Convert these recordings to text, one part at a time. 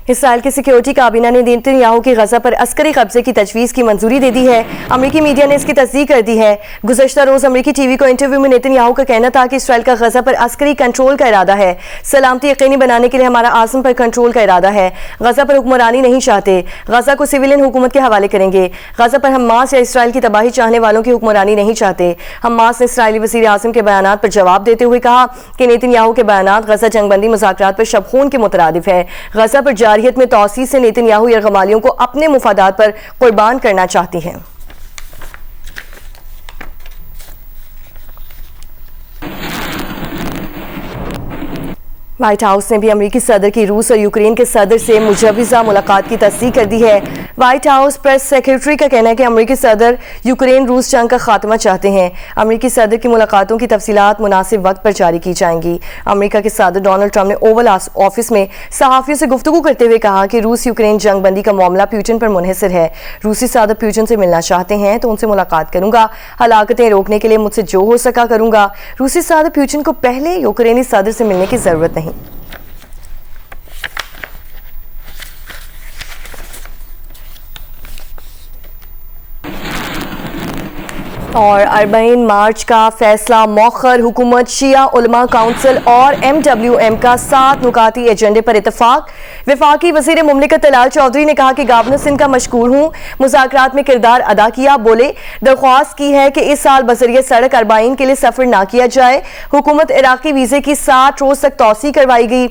Israel की security काबीना ने नेतन्याहू की गजा पर अस्करी कब्जे की तजवीज़ की मंजूरी दे दी है। अमरीकी मीडिया ने इसकी तस्दीक कर दी है। गुज़श्ता रोज़ अमरीकी टीवी को इंटरव्यू में नेतन्याहू का कहना था कि इसराइल का गजा पर अस्करी कंट्रोल का इरादा है। सलामती यकीनी बनाने के लिए हमारा आज़म पर कंट्रोल का इरादा है। गजा पर हुक्मरानी नहीं चाहते, गजा को सिविलियन हुकूमत के हवाले करेंगे। गजा पर हमास या इसराइल की तबाही चाहने वालों की हुक्मरानी नहीं चाहते। हमास ने इसराइली वज़ीर आज़म के बयानात पर जवाब देते हुए कहा कि नेतन्याहू के बयानात गजा जंगबंदी मुज़ाकरात पर शबखून के मुतरादिफ है। गजा पर जारहियत में तौसीस से नेतन्याहू यरगमालियों को अपने मुफादात पर कुर्बान करना चाहती हैं। व्हाइट हाउस ने भी अमेरिकी सदर की रूस और यूक्रेन के सदर से मुजवज़ा मुलाकात की तस्दीक कर दी है। व्हाइट हाउस प्रेस सेक्रेटरी का कहना है कि अमेरिकी सदर यूक्रेन रूस जंग का खात्मा चाहते हैं। अमेरिकी सदर की मुलाकातों की तफसीलात मुनासिब वक्त पर जारी की जाएंगी। अमेरिका के सदर डोनाल्ड ट्रंप ने ओवल ऑफिस में सहाफ़ियों से गुफ्तगू करते हुए कहा कि रूस यूक्रेन जंग बंदी का मामला पुतिन पर मुनहसर है। रूसी सदर पुतिन से मिलना चाहते हैं तो उनसे मुलाकात करूंगा। हलाकतें रोकने के लिए मुझसे जो हो सका करूंगा। रूसी सदर पुतिन को पहले यूक्रेनी सदर से मिलने की जरूरत नहीं। और 40 मार्च का फैसला मौखर, हुकूमत, शिया उलमा काउंसिल और MWM का 7 नुकाती एजेंडे पर इतफाक। वफाकी वज़ीर मुमलिकत तलाल चौधरी ने कहा कि गवर्नर सिंध का मशकूर हूँ, मुज़ाकरात में किरदार अदा किया। बोले दरख्वास्त की है कि इस साल बज़रिए सड़क 40 के लिए सफ़र ना किया जाए। हुकूमत इराकी वीज़े की 60 रोज़ तक तौसी करवाई गई।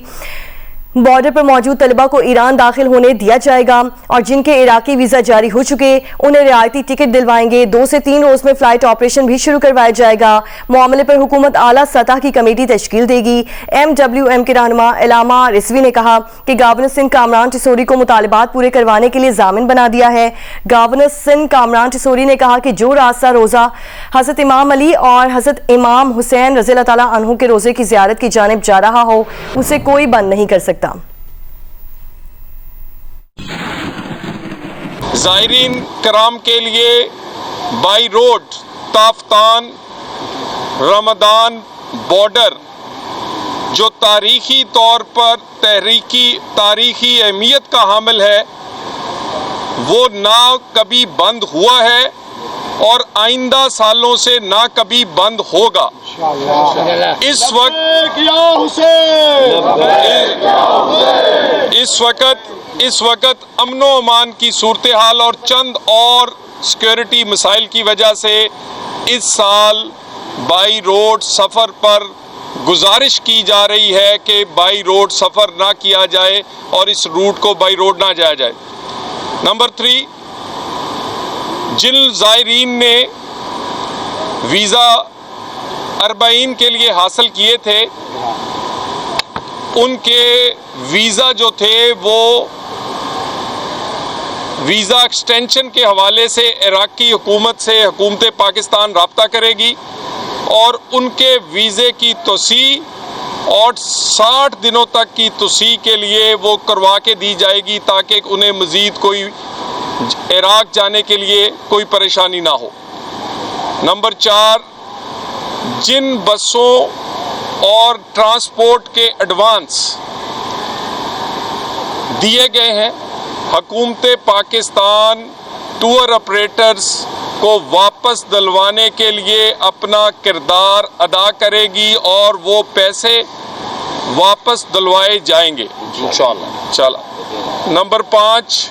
बॉर्डर पर मौजूद तलबा को ईरान दाखिल होने दिया जाएगा और जिनके इराकी वीज़ा जारी हो चुके उन्हें रियायती टिकट दिलवाएंगे। 2 से 3 रोज़ में फ़्लाइट ऑपरेशन भी शुरू करवाया जाएगा। मामले पर हुकूमत आला सतह की कमेटी तश्कील देगी। MWM के रहनुमा इलामा रिजवी ने कहा कि गवर्नर सिंध कामरान टिसोरी को मुतालिबात पूरे करवाने के लिए जामिन बना दिया है। गवर्नर सिंध कामरान टिसोरी ने कहा कि जो रास्ता रोज़ा हज़रत इमाम अली और हज़रत इमाम हुसैन रज़ी अल्लाह तआला अन्हु के रोज़े की ज़ियारत की जानिब जा रहा हो उसे कोई बंद नहीं कर सकता। ज़ायरीन कराम के लिए by road Taftan Ramadan border जो तारीखी तौर पर तारीखी अहमियत का हामिल है वो ना कभी बंद हुआ है और आइंदा सालों से ना कभी बंद होगा। इस वक्त अमनो अमान की सूरत हाल और चंद और सिक्योरिटी मसाइल की वजह से इस साल बाई रोड सफ़र पर गुजारिश की जा रही है कि बाई रोड सफ़र ना किया जाए और इस रूट को बाई रोड ना जाया जाए। नंबर 3, जिन ज़ायरीन ने वीज़ा 40 के लिए हासिल किए थे उनके वीज़ा जो थे वो वीज़ा एक्सटेंशन के हवाले से इराकी हुकूमत से हुकूमत पाकिस्तान राब्ता करेगी और उनके वीज़े की तोसी और 60 दिनों तक की तोसी के लिए वो करवा के दी जाएगी ताकि उन्हें मज़ीद कोई इराक जाने के लिए कोई परेशानी ना हो। नंबर 4, जिन बसों और ट्रांसपोर्ट के एडवांस दिए गए हैं हुकूमत पाकिस्तान टूर ऑपरेटर्स को वापस दिलवाने के लिए अपना किरदार अदा करेगी और वो पैसे वापस दिलवाए जाएंगे इंशाअल्लाह। नंबर 5,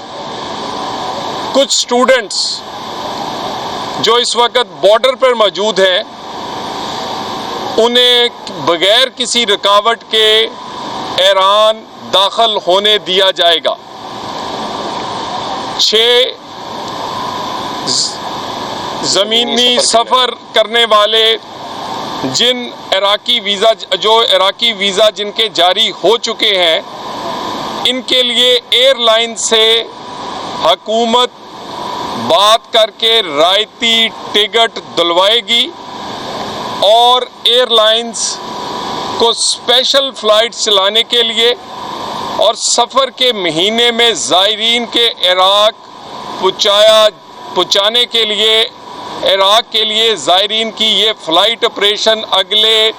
कुछ स्टूडेंट्स जो इस वक्त बॉर्डर पर मौजूद हैं उन्हें बगैर किसी रुकावट के ईरान दाखिल होने दिया जाएगा। 6, ज़मीनी सफ़र करने वाले जिन इराकी वीज़ा जिनके जारी हो चुके हैं इनके लिए एयरलाइन से हुकूमत बात करके रायती टिकट दिलवाएगी और एयरलाइंस को स्पेशल फ़्लाइट चलाने के लिए और सफ़र के महीने में ज़ायरीन के इराक पहुँचाने के लिए इराक के लिए ज़ायरीन की ये फ़्लाइट ऑपरेशन अगले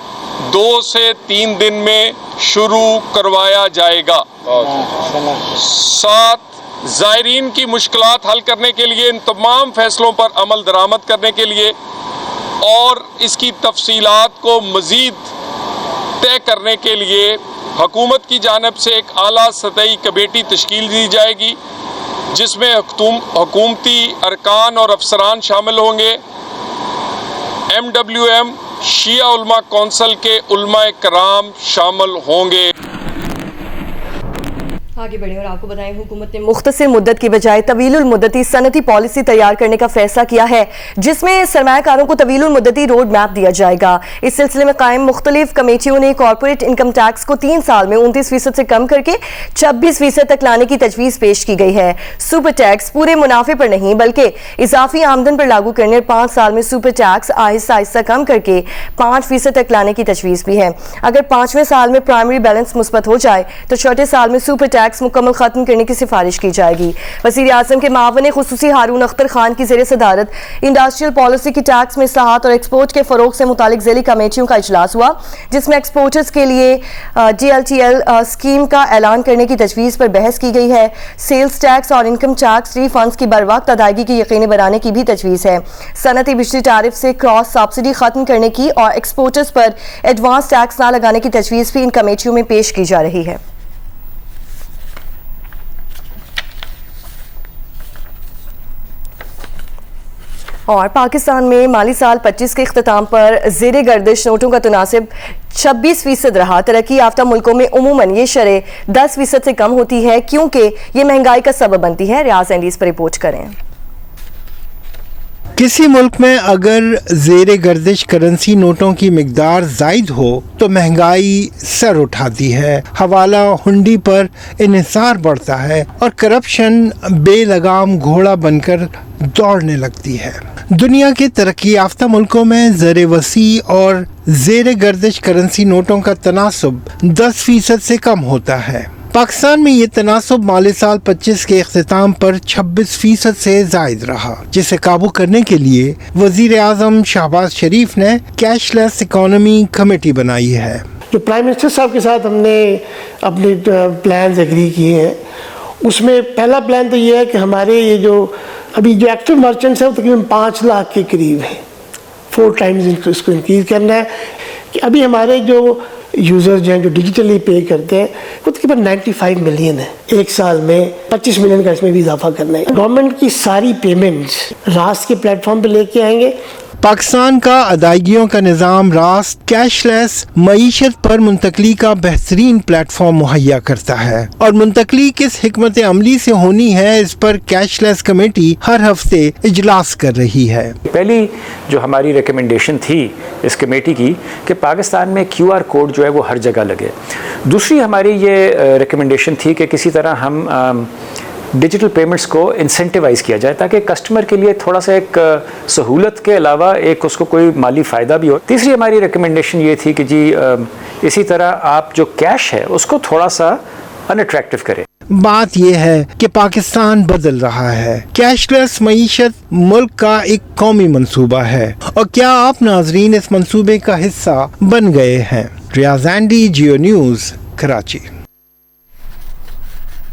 2 से 3 दिन में शुरू करवाया जाएगा। साथ ज़ायरीन की मुश्किलात हल करने के लिए इन तमाम फैसलों पर अमल दरामद करने के लिए और इसकी तफसीलात को मज़ीद तय करने के लिए हुकूमत की जानिब से एक आला सतही कमेटी तश्कील दी जाएगी, जिसमें हुकूमती अरकान और अफसरान शामिल होंगे। MWM शिया उलमा कौंसिल के उलमा कराम शामिल होंगे। आगे बढ़े और आपको बताएं, हुकूमत ने मुख्तसर मुद्दत की बजाय तवीलुल मुद्दती सनती पॉलिसी तैयार करने का फैसला किया है, जिसमें सरमायाकारों को तवीलुल मुद्दती रोड मैप दिया जाएगा। इस सिलसिले में कायम मुख्तलिफ कमेटियों ने कॉर्पोरेट इनकम टैक्स को 3 साल में 29% से कम करके 26% तक लाने की तजवीज़ पेश की गई है। सुपर टैक्स पूरे मुनाफे पर नहीं बल्कि इजाफी आमदन पर लागू करने और 5 साल में सुपर टैक्स आहिस्ता आहिस्ता कम करके 5% तक लाने की तजवीज़ भी है। अगर 5वें साल में प्राइमरी बैलेंस मुस्बत हो जाए तो चौथे साल में सुपर टैक्स मुकम्मल खत्म करने की सिफारिश की जाएगी। वज़ीर आज़म के मावन खुसूसी हारून अख्तर खान की ज़ेर सदारत इंडस्ट्रियल पॉलिसी की टैक्स में इस्लाहात और एक्सपोर्ट के फ़रोग से मुतालिक ज़ेली कमेटियों का इजलास हुआ, जिसमें एक्सपोर्टर्स के लिए DLTL स्कीम का ऐलान करने की तजवीज़ पर बहस की गई है। सेल्स टैक्स और इनकम टैक्स रिफंड्स की बरवक्त अदायगी की यकीनी बनाने की भी तजवीज़ है। सनती बिजली टैरिफ से क्रॉस सब्सिडी खत्म करने की और एक्सपोर्टर्स पर एडवांस टैक्स न लगाने की तजवीज़ भी इन कमेटियों में पेश की जा रही है। और पाकिस्तान में माली साल 25 के इख्तिताम पर ज़ेरे गर्दिश नोटों का तनासिब 26% रहा। तरक्की याफ्ता मुल्कों में उमूमन ये शरह 10% से कम होती है, क्योंकि ये महंगाई का सबब बनती है। रियाज एंडी इस पर रिपोर्ट करें। किसी मुल्क में अगर ज़ेरे गर्दिश करेंसी नोटों की मिकदार जायद हो तो महंगाई सर उठाती है, हवाला हुंडी पर इन्हिसार बढ़ता है और करप्शन बेलगाम घोड़ा बनकर दौड़ने लगती है। दुनिया के तरक्की याफ्ता मुल्कों में ज़र वसी और ज़ेरे गर्दिश करेंसी नोटों का तनासुब 10% से कम होता है। पाकिस्तान में ये तनासुब माली साल 25 के इख्तिताम पर 26% से जायद रहा, जिसे काबू करने के लिए वजीर आज़म शहबाज शरीफ ने कैशलेस इकोनॉमी कमेटी बनाई है। जो प्राइम मिनिस्टर साहब के साथ हमने अपने प्लान्स एग्री किए हैं, उसमें पहला प्लान तो ये है कि हमारे ये जो अभी जो एक्टिव मर्चेंट्स हैं वो तकरीबन 5 लाख के करीब हैं। 4 टाइम्स इसको इंक्रीज़ करना है कि अभी हमारे जो यूज़र्स जो हैं जो डिजिटली पे करते हैं वो तकरीबन 95 मिलियन है। एक साल में 25 मिलियन का इसमें भी इजाफा करना है। गवर्नमेंट की सारी पेमेंट्स रास्त के प्लेटफॉर्म पे लेके आएंगे। पाकिस्तान का अदायगियों का निज़ाम रास्त कैशलेस मईशत पर मुंतकली का बेहतरीन प्लेटफॉर्म मुहैया करता है और मुंतकली किस हिकमत अमली से होनी है, इस पर कैशलेस कमेटी हर हफ्ते इजलास कर रही है। पहली जो हमारी रिकमेंडेशन थी इस कमेटी की कि पाकिस्तान में QR कोड जो है वो हर जगह लगे। दूसरी हमारी ये रिकमेंडेशन थी कि किसी तरह हम डिजिटल पेमेंट्स को इंसेंटिवाइज़ किया जाए ताकि कस्टमर के लिए थोड़ा सा एक सहूलत के अलावा एक उसको कोई माली फ़ायदा भी हो। तीसरी हमारी रिकमेंडेशन ये थी कि जी इसी तरह आप जो कैश है उसको थोड़ा सा अनअट्रैक्टिव करें। बात यह है कि पाकिस्तान बदल रहा है। कैशलेस मईशत मुल्क का एक कौमी मंसूबा है और क्या आप नाजरीन इस मंसूबे का हिस्सा बन गए हैं? रियाज एंडी, जियो न्यूज़, कराची।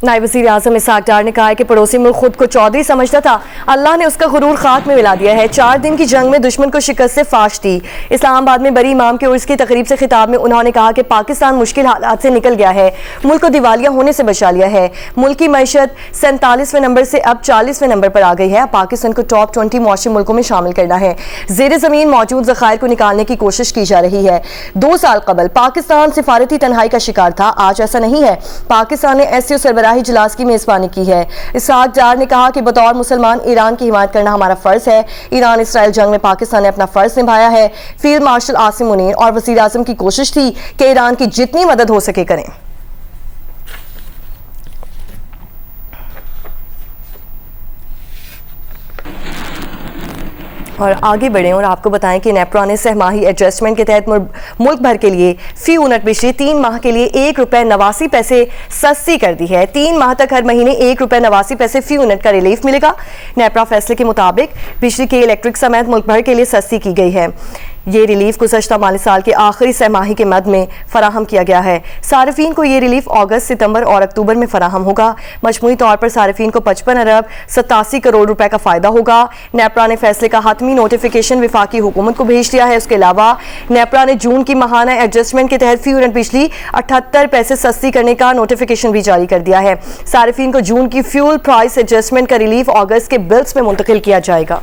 नायब वज़ीर आज़म इसहाक डार ने कहा है कि पड़ोसी मुल्क खुद को चौधरी समझता था, अल्लाह ने उसका गुरूर खाक में मिला दिया है। 4 दिन की जंग में दुश्मन को शिकस्त से फाश दी। इस्लामाबाद में बरी इमाम के उर्स की तकरीब से खिताब में उन्होंने कहा कि पाकिस्तान मुश्किल हालात से निकल गया है, मुल्क को दिवालिया होने से बचा लिया है। मुल्क की मईशत 47वें नंबर से अब 40वें नंबर पर आ गई है। पाकिस्तान को टॉप 20 मुआशी मुल्कों में शामिल करना है। ज़ेर ज़मीन मौजूद ज़खायर को निकालने की कोशिश की जा रही है। 2 साल कबल पाकिस्तान सिफारती तन्हाई का शिकार था, आज ऐसा नहीं है। पाकिस्तान ने SCO सरबराही इजलास की मेजबानी की है। इसहाक डार ने कहा कि बतौर मुसलमान ईरान की हिमायत करना हमारा फर्ज है। ईरान इसराइल जंग में पाकिस्तान ने अपना फर्ज निभाया है। फील्ड मार्शल आसिम मुनीर और वज़ीर आज़म की कोशिश थी कि ईरान की जितनी मदद हो सके करें। और आगे बढ़ें और आपको बताएं कि नेप्रा ने सहमाही एडजस्टमेंट के तहत मुल्क भर के लिए फी यूनिट बिजली 3 माह के लिए ₹1.89 सस्ती कर दी है। 3 माह तक हर महीने ₹1.89 फी यूनिट का रिलीफ मिलेगा। नेप्रा फैसले के मुताबिक बिजली के इलेक्ट्रिक समेत मुल्क भर के लिए सस्ती की गई है। ये रिलीफ गुज़श्ता माली साल के आखिरी सहमाही के मद में फराहम किया गया है। सारिफीन को ये रिलीफ अगस्त, सितंबर और अक्टूबर में फराहम होगा। मजमूई तौर पर सारिफीन को 55 अरब 87 करोड़ रुपए का फायदा होगा। नेपरा ने फैसले का हतमी नोटिफिकेशन विफाकी हुकूमत को भेज दिया है। उसके अलावा नेपरा ने जून की माहाना एडजस्टमेंट के तहत फी यूनिट बिजली 78 पैसे सस्ती करने का नोटिफिकेशन भी जारी कर दिया है। सारिफीन को जून की फ्यूल प्राइस एडजस्टमेंट का रिलीफ अगस्त के बिल्स में मुंतकिल किया जाएगा।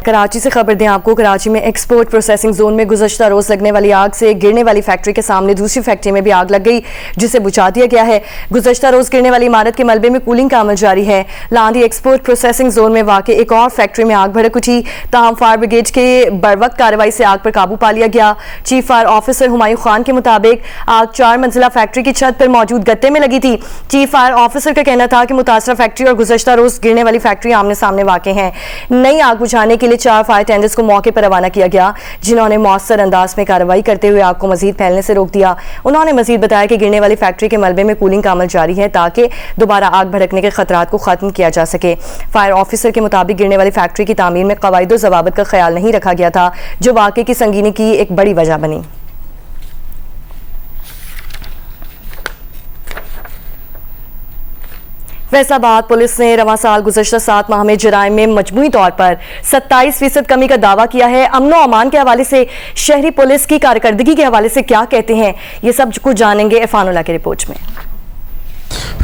कराची से खबर दें आपको, कराची में एक्सपोर्ट प्रोसेसिंग जोन में गुज़श्ता रोज लगने वाली आग से गिरने वाली फैक्ट्री के सामने दूसरी फैक्ट्री में भी आग लग गई, जिसे बुझा दिया गया है। गुज़श्ता रोज गिरने वाली इमारत के मलबे में कूलिंग का अमल जारी है। लांदी एक्सपोर्ट प्रोसेसिंग जोन में वाक़ एक और फैक्ट्री में आग भड़क उठी, ताहम फायर ब्रिगेड के बरवक्त कार्रवाई से आग पर काबू पा लिया गया। Chief fire officer Humayun Khan के मुताबिक आग 4 मंजिला फैक्ट्री की छत पर मौजूद गत्ते में लगी थी। चीफ फायर ऑफिसर का कहना था कि मुतासरा फैक्ट्री और गुज़श्ता रोज गिरने वाली फैक्ट्री आमने सामने वाक़ हैं। नई आग बुझाने के लिए 4 फायर टेंडर्स को मौके पर रवाना किया गया, जिन्होंने मौसर अंदाज में कार्रवाई करते हुए आग को मजीद फैलने से रोक दिया। उन्होंने मजीद बताया कि गिरने वाली फैक्ट्री के मलबे में कूलिंग का अमल जारी है ताकि दोबारा आग भड़कने के खतरात को खत्म किया जा सके। फायर ऑफिसर के मुताबिक गिरने वाली फैक्ट्री की तामीर में कवायद और ज़वाबित का ख्याल नहीं रखा गया था, जो वाक़े की संगीनी की एक बड़ी वजह बनी। फैसलाबाद पुलिस ने रवां साल गुज़श्ता 7 माह में जराइम में मजमूई तौर पर 27% कमी का दावा किया है। अमनो अमान के हवाले से शहरी पुलिस की कारकर्दगी के हवाले से क्या कहते हैं, ये सब कुछ जानेंगे इरफानुल्लाह की रिपोर्ट में।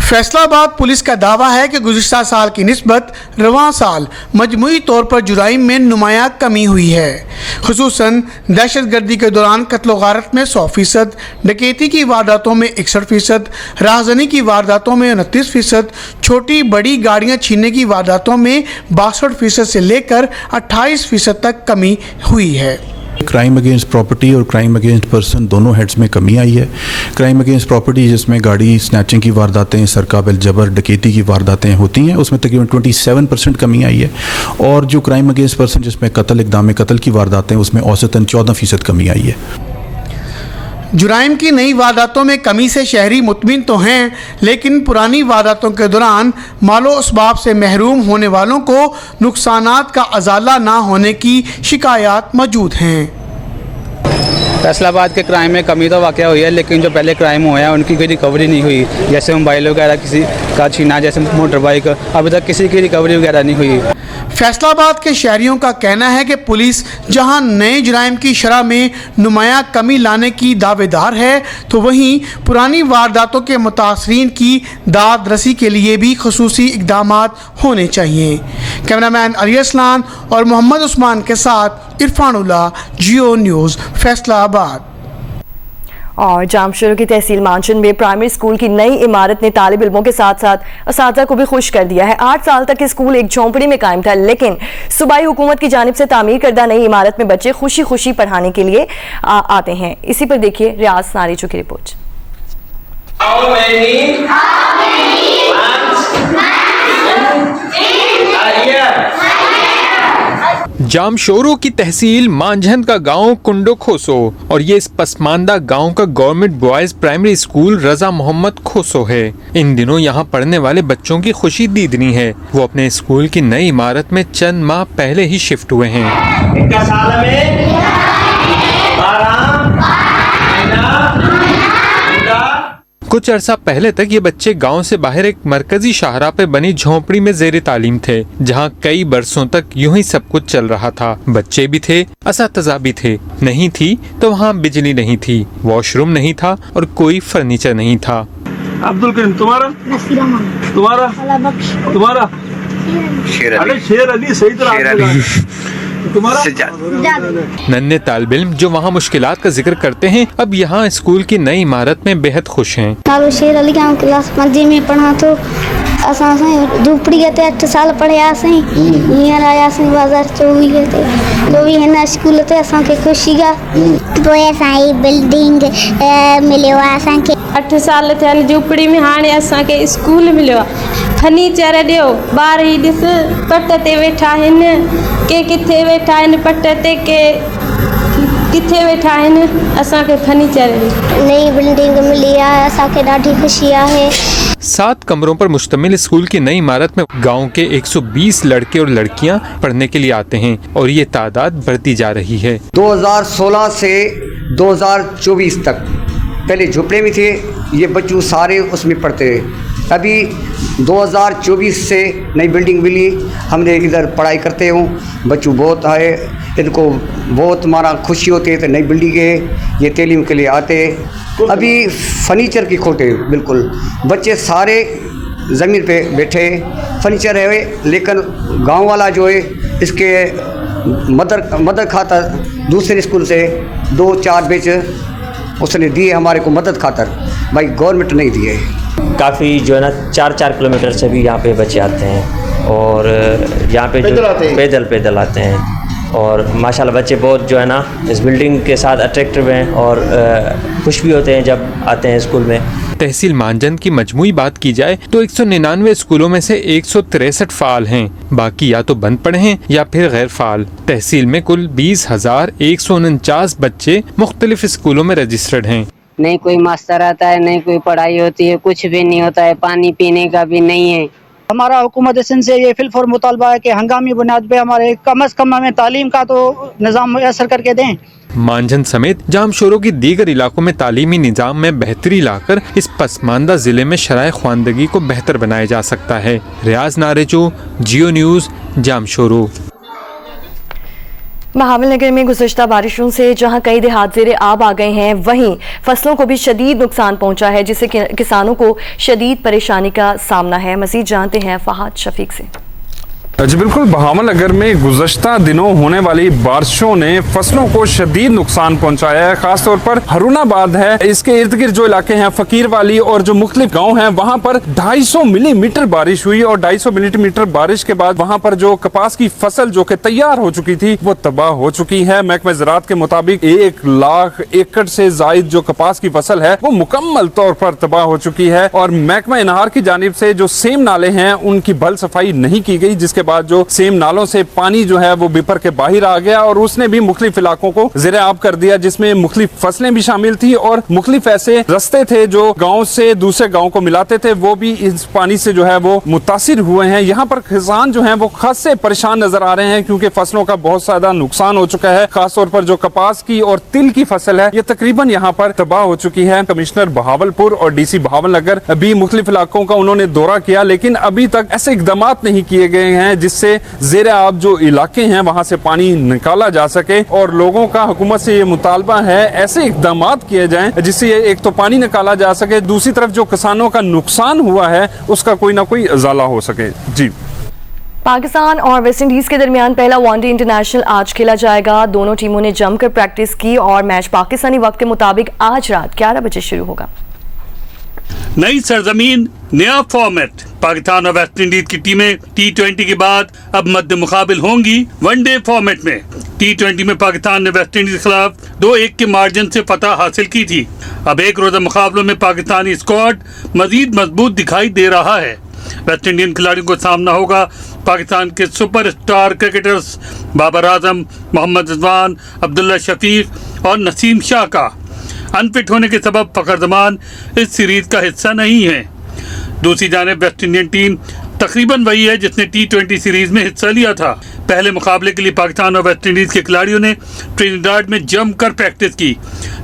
फैसलाबाद पुलिस का दावा है कि गुज़िश्ता साल की निस्बत रवां साल मजमूई तौर पर जुराइम में नुमायां कमी हुई है। खुसूसन दहशतगर्दी के दौरान कत्ल गारत में 100%, डकैती की वारदातों में 61%, राहजनी की वारदातों में 29%, छोटी बड़ी गाड़ियां छीनने की वारदातों में 62% से लेकर 28% तक कमी हुई है। क्राइम अगेंस्ट प्रॉपर्टी और क्राइम अगेंस्ट पर्सन दोनों हेड्स में कमी आई है। क्राइम अगेंस्ट प्रॉपर्टी जिसमें गाड़ी स्नैचिंग की वारदातें, सरका बिल जबर, डकैती की वारदातें होती हैं, उसमें तकरीबन 27% कमी आई है। और जो क्राइम अगेंस्ट पर्सन जिसमें कत्ल, इक़दाम कत्ल की वारदातें, उसमें औसतन 14% कमी आई है। जुराइम की नई वारदातों में कमी से शहरी मुतमिन तो हैं, लेकिन पुरानी वारदातों के दौरान मालो असबाब से महरूम होने वालों को नुकसानात का अजाला ना होने की शिकायत मौजूद हैं। फैसलाबाद के क्राइम में कमी तो वाक़या हुई है, लेकिन जो पहले क्राइम हुए हैं उनकी कोई रिकवरी नहीं हुई। जैसे मोबाइल वगैरह किसी का छीना, जैसे मोटर बाइक, अभी तक किसी की रिकवरी वगैरह नहीं हुई। फैसलाबाद के शहरियों का कहना है कि पुलिस जहां नए जुराइम की शरह में नुमायां कमी लाने की दावेदार है, तो वहीं पुरानी वारदातों के मुतासरीन की दाद रसी के लिए भी खुसूसी इक़दामात होने चाहिए। कैमरामैन अली असलान और मोहम्मद उस्मान के साथ इरफानुल्लाह, जियो न्यूज़, फैसलाबाद। और जामशोरो की तहसील मानचन में प्राइमरी स्कूल की नई इमारत ने तालिब इल्मों के साथ साथ असातिज़ा को भी खुश कर दिया है। 8 साल तक स्कूल एक झोंपड़ी में कायम था, लेकिन सूबाई हुकूमत की जानिब से तामीर करदा नई इमारत में बच्चे खुशी खुशी पढ़ाने के लिए आते हैं। इसी पर देखिए रियाज नारीचो की रिपोर्ट। जामशोरो की तहसील मांझंद का गांव कुंडो खोसो और ये इस पसमानदा गांव का गवर्नमेंट बॉयज प्राइमरी स्कूल रजा मोहम्मद खोसो है। इन दिनों यहाँ पढ़ने वाले बच्चों की खुशी दीदनी है। वो अपने स्कूल की नई इमारत में चंद माह पहले ही शिफ्ट हुए हैं। कुछ अरसा पहले तक ये बच्चे गांव से बाहर एक मरकजी शाहरा पे बनी झोंपड़ी में जेर तालीम थे, जहां कई बरसों तक यूं ही सब कुछ चल रहा था। बच्चे भी थे, असातिज़ा भी थे। नहीं थी तो वहां बिजली नहीं थी, वॉशरूम नहीं था और कोई फर्नीचर नहीं था। अब्दुल करीम तुम्हारा, तुम्हारा शेर अली सही तरह नन्हे तालिब इल्म जो वहाँ मुश्किलात का जिक्र करते हैं, अब यहाँ स्कूल की नई इमारत में बेहद खुश हैं। शेर अली क्लास 5 में पढ़ा तो असां झोपड़ी गए थे 8 साल पढ़िया हींअर आयासीं बाज़ार 24 ते जो बि हिन स्कूल ते असांखे ख़ुशी आहे। पोइ असांजी बिल्डिंग मिलियो आहे असांखे। 8 साल थिया आहिनि झोपड़ी में, हाणे असांखे स्कूल मिलियो आहे। फर्नीचर ॾियो, ॿार ही ॾिस पट ते वेठा आहिनि, के किथे वेठा आहिनि पट ते, के किथे वेठा आहिनि। असांखे फर्नीचर ॾियो, नई बिल्डिंग मिली आहे, असांखे ॾाढी ख़ुशी आहे। 7 कमरों पर मुश्तमिल स्कूल की नई इमारत में गांव के 120 लड़के और लड़कियां पढ़ने के लिए आते हैं और ये तादाद बढ़ती जा रही है। 2016 से 2024 तक पहले झोपड़े में थे, ये बच्चों सारे उसमें पढ़ते रहे। अभी 2024 से नई बिल्डिंग मिली, हमने इधर पढ़ाई करते हूँ, बच्चों बहुत आए, इनको बहुत हमारा खुशी होती है। तो नई बिल्डिंग है, ये तालीम के लिए आते। अभी फर्नीचर की खोटे बिल्कुल, बच्चे सारे ज़मीन पे बैठे, फर्नीचर है, लेकिन गांव वाला जो है इसके मदद खातर दूसरे स्कूल से 2-4 बेच उसने दिए हमारे को मदद खातर, भाई गवर्नमेंट नहीं दिए। काफ़ी जो है ना 4-4 किलोमीटर से भी यहाँ पे बच्चे आते हैं और यहाँ पे जो पैदल आते हैं और माशाल्लाह बच्चे बहुत जो है ना इस बिल्डिंग के साथ अट्रैक्टिव हैं और खुश भी होते हैं जब आते हैं स्कूल में। तहसील मानजंद की मजमूई बात की जाए तो 199 स्कूलों में से 163 फाल हैं, बाकी या तो बंद पड़े हैं या फिर गैर फाल। तहसील में कुल 20,149 बच्चे मुख्तलिफ स्कूलों में रजिस्टर्ड हैं। नहीं कोई मास्टर आता है, नहीं कोई पढ़ाई होती है, कुछ भी नहीं होता है, पानी पीने का भी नहीं है। हमारा हुकूमत सिंध से ये फिलफोर मुतालबा है कि हंगामी बुनियाद पे हमारे कम अज़ कम हमें तालीम का तो निज़ाम मुयस्सर करके दें। मानझंद समेत जामशोरों की दीगर इलाकों में तालीमी निज़ाम में बेहतरी लाकर इस पसमानदा जिले में शराय ख्वानदगी को बेहतर बनाया जा सकता है। रियाज नारेचो, जियो न्यूज़, जामशोरो। महावल नगर में गुज़श्ता बारिशों से जहां कई देहात ज़ेरे आब आ गए हैं, वहीं फसलों को भी शदीद नुकसान पहुंचा है, जिससे किसानों को शदीद परेशानी का सामना है। मज़ीद जानते हैं फहाद शफीक से। जी बिल्कुल, बहावल नगर में गुज़श्ता दिनों होने वाली बारिशों ने फसलों को शदीद नुकसान पहुंचाया है। खासतौर पर हरुणाबाद है, इसके इर्द गिर्द जो इलाके हैं, फकीर वाली और जो मुख्तलिफ गांव हैं, वहां पर 250 मिलीमीटर बारिश हुई और 250 मिलीमीटर बारिश के बाद वहां पर जो कपास की फसल जो कि तैयार हो चुकी थी वो तबाह हो चुकी है। महकमा ज़राअत के मुताबिक 1 लाख एकड़ से जायद जो कपास की फसल है वो मुकम्मल तौर पर तबाह हो चुकी है और महकमा इनहार की जानिब से जो सेम नाले हैं उनकी भल सफाई नहीं की गई, जिसके बाद जो सेम नालों से पानी जो है वो बिपर के बाहर आ गया और उसने भी मुख्तलिफ इलाकों को ज़ेरे आब कर दिया, जिसमें मुख्तलिफ फसलें भी शामिल थी और मुख्तलिफ ऐसे रास्ते थे जो गांव से दूसरे गांव को मिलाते थे, वो भी इस पानी से जो है वो मुतासिर हुए हैं। यहाँ पर किसान जो है वो खासे परेशान नजर आ रहे हैं क्योंकि फसलों का बहुत ज्यादा नुकसान हो चुका है। खासतौर पर जो कपास की और तिल की फसल है ये तकरीबन यहाँ पर तबाह हो चुकी है। कमिश्नर बहावलपुर और DC बहावल नगर भी मुख्तलिफ इलाकों का उन्होंने दौरा किया, लेकिन अभी तक ऐसे इकदाम नहीं किए गए हैं जिससे ज़ेरे आब जो इलाके हैं वहां से पानी निकाला जा सके और लोगों का हुकूमत से ये मुतालबा है ऐसे इकदाम किए जाएं जिससे एक तो पानी निकाला जा सके, दूसरी तरफ जो किसानों का नुकसान हुआ है उसका कोई ना कोई इजाला हो सके। जी। पाकिस्तान और वेस्ट इंडीज के दरमियान पहला वनडे इंटरनेशनल आज खेला जाएगा। दोनों टीमों ने जमकर प्रैक्टिस की और मैच पाकिस्तानी वक्त के मुताबिक आज रात 11 बजे शुरू होगा। नई सरजमीन, नया फॉर्मेट। पाकिस्तान और वेस्ट इंडीज की टीमें T20 के बाद अब मद्दे मुकाबिल होंगी वनडे फॉर्मेट में। T20 में पाकिस्तान ने वेस्ट इंडीज के खिलाफ 2-1 के मार्जिन से फतह हासिल की थी। अब एक रोजा मुकाबलों में पाकिस्तानी स्क्वाड मजीद मजबूत दिखाई दे रहा है। वेस्ट इंडियन खिलाड़ियों को सामना होगा पाकिस्तान के सुपरस्टार क्रिकेटर्स बाबर आजम, मोहम्मद रिजवान, अब्दुल्ला शफीक और नसीम शाह का। अनफिट होने के सबब फखर जमान इस सीरीज का हिस्सा नहीं है। दूसरी जानिब वेस्ट इंडियन टीम तकरीबन वही है जिसने T20 सीरीज में हिस्सा लिया था। पहले मुकाबले के लिए पाकिस्तान और वेस्ट इंडीज के खिलाड़ियों ने ट्रिनिडाड में जमकर प्रैक्टिस की।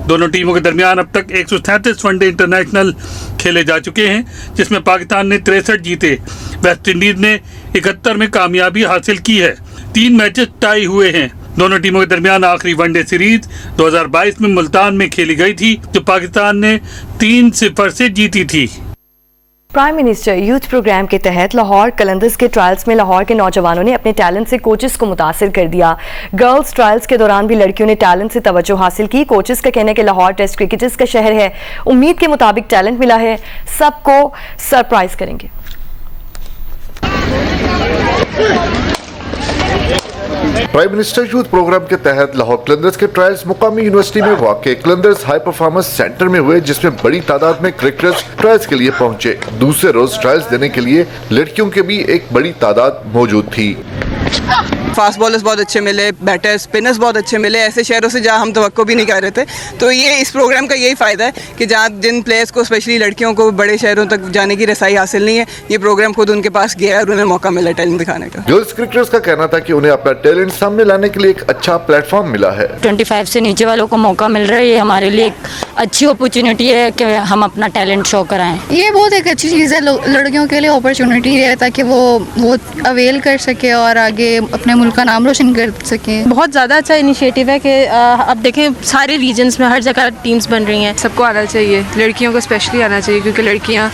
दोनों टीमों के दरमियान अब तक 137 वनडे इंटरनेशनल खेले जा चुके हैं, जिसमें पाकिस्तान ने 63 जीते, वेस्ट इंडीज ने 71 में कामयाबी हासिल की है। 3 मैचेस टाई हुए हैं। दोनों टीमों के दरमियान आखिरी वनडे सीरीज 2022 में मुल्तान में खेली गई थी, जो पाकिस्तान ने 3-0 से जीती थी। प्राइम मिनिस्टर यूथ प्रोग्राम के तहत लाहौर कलंदर्स के ट्रायल्स में लाहौर के नौजवानों ने अपने टैलेंट से कोचेस को मुतासिर कर दिया। गर्ल्स ट्रायल्स के दौरान भी लड़कियों ने टैलेंट से तवज्जो हासिल की। कोचेस का कहना है कि लाहौर टेस्ट क्रिकेटर्स का शहर है, उम्मीद के मुताबिक टैलेंट मिला है, सबको सरप्राइज करेंगे। प्राइम मिनिस्टर यूथ प्रोग्राम के तहत लाहौर कलंदर्स के ट्रायल्स मुकामी यूनिवर्सिटी में वाक़ कलंदर्स हाई परफॉर्मेंस सेंटर में हुए, जिसमें बड़ी तादाद में क्रिकेटर्स ट्रायल्स के लिए पहुंचे। दूसरे रोज ट्रायल्स देने के लिए लड़कियों की भी एक बड़ी तादाद मौजूद थी। फास्ट बॉलर्स बहुत अच्छे मिले, बैटर स्पिनर्स बहुत अच्छे मिले, ऐसे शहरों से जहाँ हम तवक्को भी नहीं कर रहे थे। तो ये इस प्रोग्राम का यही फ़ायदा है कि जहाँ जिन प्लेयर्स को स्पेशली लड़कियों को बड़े शहरों तक जाने की रसाई हासिल नहीं है, ये प्रोग्राम खुद उनके पास गया और उन्हें मौका मिला टैलेंट दिखाने का। गर्ल्स क्रिकेटर्स का कहना था कि उन्हें अपना टैलेंट सामने लाने के लिए एक अच्छा प्लेटफॉर्म मिला है। 25 से नीचे वालों को मौका मिल रहा है, ये हमारे लिए एक अच्छी अपॉर्चुनिटी है कि हम अपना टैलेंट शो कराएं। ये बहुत एक अच्छी चीज़ है, लड़कियों के लिए अपॉर्चुनिटी है ताकि वो अवेल कर सके और आगे अपने मुल्क का नाम रोशन कर सके। बहुत ज़्यादा अच्छा इनिशिएटिव है कि अब देखें सारे रीजन्स में हर जगह टीम्स बन रही हैं। सबको आना चाहिए, लड़कियों को स्पेशली आना चाहिए क्योंकि लड़कियाँ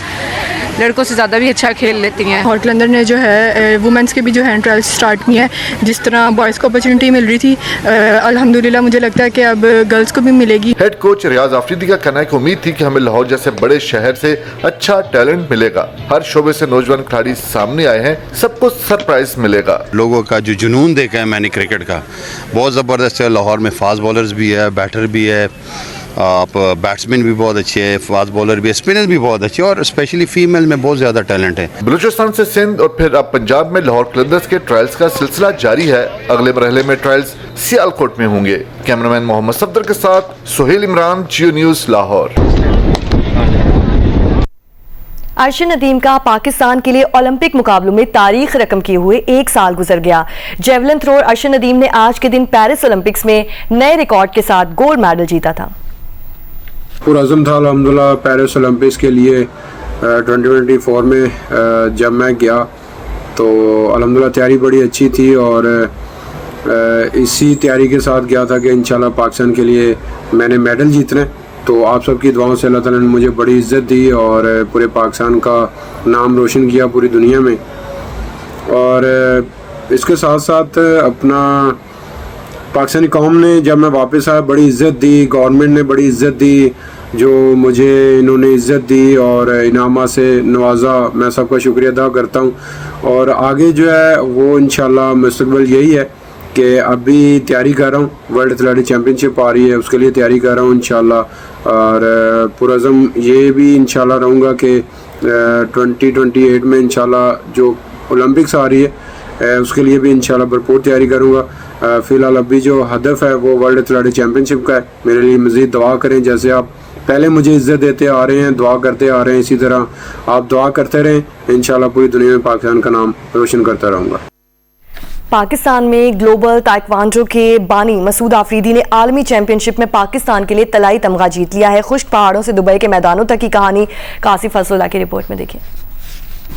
लड़कों से ज़्यादा भी अच्छा खेल लेती हैं। हॉट कलंदर ने जो है वुमेंस के भी जो है ट्रायल्स स्टार्ट किए हैं, जिस तरह बॉयज़ को अपॉर्चुनिटी मिल रही थी, अल्हम्दुलिल्लाह मुझे लगता है कि अब गर्ल्स को भी मिलेगी। हेड कोच रियाज आफरीदी का कहना है कि उम्मीद थी कि हमें लाहौर जैसे बड़े शहर से अच्छा टैलेंट मिलेगा। हर शोबे से नौजवान खिलाड़ी सामने आए हैं, सबको सरप्राइज मिलेगा। लोगों का जो जुनून देखा है मैंने क्रिकेट का, बहुत ज़बरदस्त है। लाहौर में फास्ट बॉलर्स भी है, बैटर भी है, आप बैट्समैन भी बहुत अच्छे हैं, फास्ट बॉलर भी है, स्पिनर भी बहुत अच्छे और स्पेशली फीमेल में बहुत ज़्यादा टैलेंट है। बलूचिस्तान से सिंध और फिर अब पंजाब में लाहौर कलंदर्स के ट्रायल्स का सिलसिला जारी है। अगले मरहले में ट्रायल्स सियालकोट में होंगे। कैमरामैन मोहम्मद सफदर के साथ सुहेल इमरान, जियो न्यूज़ लाहौर। अर्शद नदीम का पाकिस्तान के लिए ओलंपिक मुकाबलों में तारीख रकम किए हुए 1 साल गुजर गया। जेवलिन थ्रोअर अर्शद नदीम ने आज के दिन पेरिस ओलंपिक्स में नए रिकॉर्ड के साथ गोल्ड मेडल जीता था। पुरअज़म था अल्हम्दुलिल्लाह पेरिस ओलंपिक्स के लिए 2024 में जब मैं गया तो अल्हम्दुलिल्लाह तैयारी बड़ी अच्छी थी और इसी तैयारी के साथ गया था कि इंशाल्लाह पाकिस्तान के लिए मैंने मेडल जीतना है। तो आप सबकी दुआओं से अल्लाह ताला ने मुझे बड़ी इज़्ज़त दी और पूरे पाकिस्तान का नाम रोशन किया पूरी दुनिया में। और इसके साथ साथ अपना पाकिस्तानी कौम ने जब मैं वापस आया बड़ी इज़्ज़त दी, गवर्नमेंट ने बड़ी इज़्ज़त दी, जो मुझे इन्होंने इज़्ज़त दी और इनामा से नवाजा, मैं सबका शुक्रिया अदा करता हूँ। और आगे जो है वो इंशाल्लाह मुस्तकबिल यही है कि अभी तैयारी कर रहा हूँ, वर्ल्ड एथलेटिक चैम्पियनशिप आ रही है उसके लिए तैयारी कर रहा हूँ इंशाल्लाह। और पुरअज़म ये भी इंशाल्लाह रहूँगा कि 2028 में इंशाल्लाह जो ओलंपिक्स आ रही है उसके लिए भी इंशाल्लाह भरपूर तैयारी करूँगा। फ़िलहाल अभी जो हदफ है वो वर्ल्ड एथलेटिक चैम्पियनशिप का है। मेरे लिए मज़ीद दुआ करें, जैसे आप पहले मुझे इज़्ज़त देते आ रहे हैं, दुआ करते आ रहे हैं, इसी तरह आप दुआ करते रहें, इंशाल्लाह पूरी दुनिया में पाकिस्तान का नाम रोशन करता रहूँगा। पाकिस्तान में ग्लोबल ताइक्वांडो के बानी मसूद आफरीदी ने आलमी चैंपियनशिप में पाकिस्तान के लिए तलाई तमगा जीत लिया है। खुश्क पहाड़ों से दुबई के मैदानों तक की कहानी कासिफ फजलुल्लाह की रिपोर्ट में देखिए।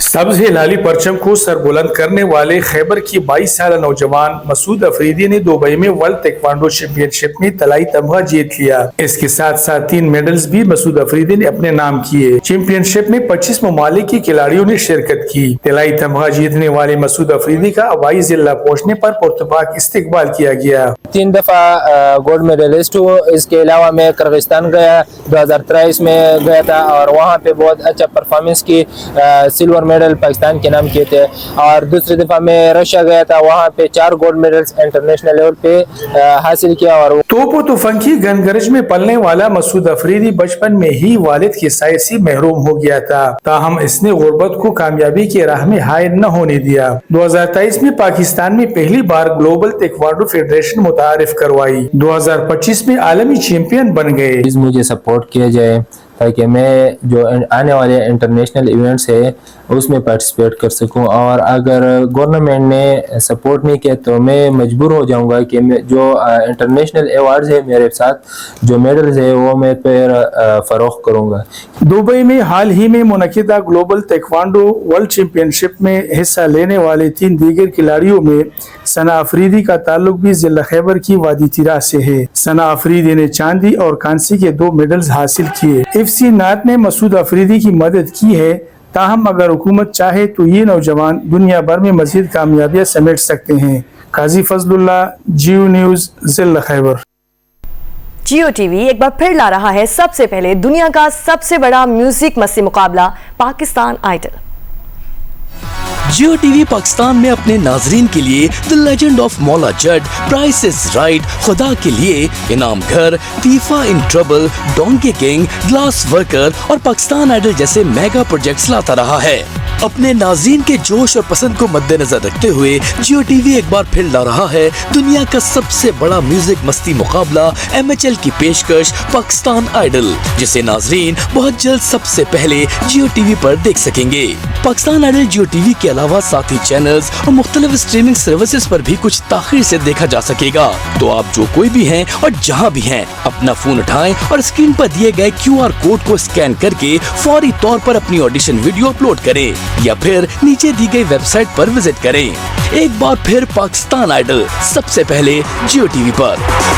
सब्ज हिलाली परचम को सरबुलंद करने वाले खैबर की 22 साल नौजवान मसूद अफरीदी ने दुबई में वर्ल्ड ताइक्वांडो चैंपियनशिप में तलाई तमगा जीत लिया। इसके साथ साथ 3 मेडल्स भी मसूद अफरीदी ने अपने नाम किए। चैंपियनशिप में 25 ममालिक के खिलाड़ियों ने शिरकत की। तलाई तमगा जीतने वाले मसूद अफरीदी का हवाई जिला पहुँचने पर पुरतपाक इस्तकबाल किया गया। 3 दफा गोल्ड मेडलिस्ट हूँ। इसके अलावा मैं किर्गिस्तान गया, 2023 में गया था और वहाँ पे बहुत अच्छा परफॉर्मेंस की, सिल्वर मेडल पाकिस्तान के नाम किए थे। और दूसरी दफा मैं रशिया गया था, वहाँ पे 4 गोल्ड मेडल्स इंटरनेशनल लेवल पे हासिल किया। और तोपो तुफंग की गनगरज में पलने वाला मसूद अफरीदी बचपन में ही वालिद के साय से महरूम हो गया था, ताहम इसने गुर्बत को कामयाबी की राह में हायल न होने दिया। 2023 में पाकिस्तान में पहली बार ग्लोबल ताइक्वांडो फेडरेशन मुतारिफ करवाई। 2025 में आलमी चैंपियन बन गए। मुझे सपोर्ट किया जाए ताकि मैं जो आने वाले इंटरनेशनल इवेंट्स है उसमें पार्टिसिपेट कर सकूं। और अगर गवर्नमेंट ने सपोर्ट नहीं किया तो मैं मजबूर हो जाऊंगा कि मैं जो इंटरनेशनल अवार्ड्स है मेरे साथ जो मेडल्स है वो मैं फिर फरोख्त करूंगा। दुबई में हाल ही में मुनक़िदा ग्लोबल ताइक्वांडो वर्ल्ड चैंपियनशिप में हिस्सा लेने वाले 3 दीगर खिलाड़ियों में सना अफरीदी का ताल्लुक भी जिला खैबर की वादी तिरा से है। सना अफरीदी ने चांदी और कांसी के 2 मेडल्स हासिल किए। FC नात ने मसूद अफरीदी की मदद की है, ताहम अगर हुकूमत चाहे तो ये नौजवान दुनिया भर में मजीद कामयाबियां समेट सकते हैं। काजी फजलुल्लाह, जियो न्यूज़, जिला खैबर। जियो टीवी एक बार फिर ला रहा है सबसे पहले दुनिया का सबसे बड़ा म्यूजिक मस्ती मुकाबला पाकिस्तान आइडल। जियो टीवी पाकिस्तान में अपने नाजरीन के लिए the legend of Maula Jatt, price is right, खुदा के लिए, इनाम घर, FIFA in trouble, donkey king, glass worker और पाकिस्तान आइडल जैसे मेगा प्रोजेक्ट्स लाता रहा है। अपने नाज़रीन के जोश और पसंद को मद्देनजर रखते हुए जियो टीवी एक बार फिर ला रहा है दुनिया का सबसे बड़ा म्यूजिक मस्ती मुकाबला MHL की पेशकश पाकिस्तान आइडल, जिसे नाज़रीन बहुत जल्द सबसे पहले जियो टीवी पर देख सकेंगे। पाकिस्तान आइडल जियो टीवी के अलावा साथी चैनल्स और मुख्तलिफ स्ट्रीमिंग सर्विसेज पर भी कुछ ताख़ीर से देखा जा सकेगा। तो आप जो कोई भी हैं और जहां भी हैं, अपना फोन उठाएं और स्क्रीन पर दिए गए QR कोड को स्कैन करके फौरी तौर पर अपनी ऑडिशन वीडियो अपलोड करें या फिर नीचे दी गई वेबसाइट पर विजिट करें। एक बार फिर पाकिस्तान आइडल सबसे पहले जियो टीवी पर।